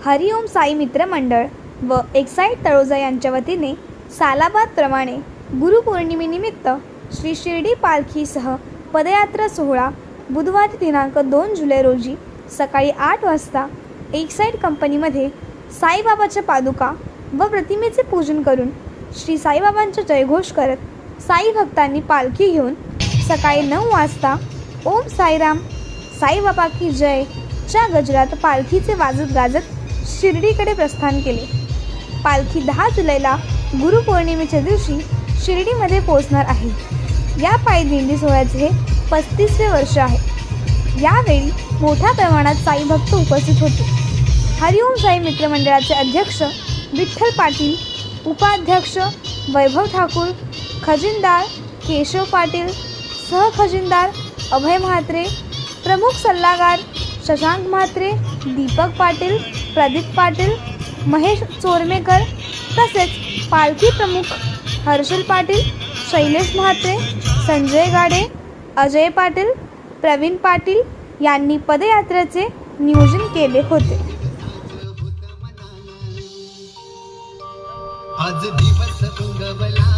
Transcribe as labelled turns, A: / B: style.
A: हरिओम साई मित्र मंडळ व एक्साईट तळोजा यांच्या वतीने सालाबादप्रमाणे गुरुपौर्णिमेनिमित्त श्री शिर्डी पालखीसह पदयात्रा सोहळा बुधवार दिनांक 2 जुलै रोजी सकाळी 8 वाजता एक्साईट कंपनीमध्ये साईबाबाच्या पादुका व प्रतिमेचे पूजन करून श्री साईबाबांचा जयघोष करत साई भक्तांनी पालखी घेऊन सकाळी 9 वाजता ओम साईराम साईबाबा की जय च्या गजरात पालखीचे वाजत गाजत शिर्डीकडे प्रस्थान केले। पालखी 10 जुलैला गुरुपौर्णिमेच्या दिवशी शिर्डीमध्ये पोहोचणार आहे। या पायी दिंडी सोहळ्याचे हे 35वे वर्ष आहे। यावेळी मोठ्या प्रमाणात साई भक्त उपस्थित होते। हरिओम साई मित्रमंडळाचे अध्यक्ष विठ्ठल पाटील, उपाध्यक्ष वैभव ठाकूर, खजिनदार केशव पाटील, सहखजिनदार अभय म्हात्रे, प्रमुख सल्लागार शशांक म्हात्रे, दीपक पाटील, प्रदीप पाटील, महेश चोरमेकर तसेच पालखी प्रमुख हर्षल पाटील, शैलेश म्हात्रे, संजय गाडे, अजय पाटील, प्रवीण पाटील यांनी पदयात्रेचे नियोजन केले होते।
B: आज दिवस उगवला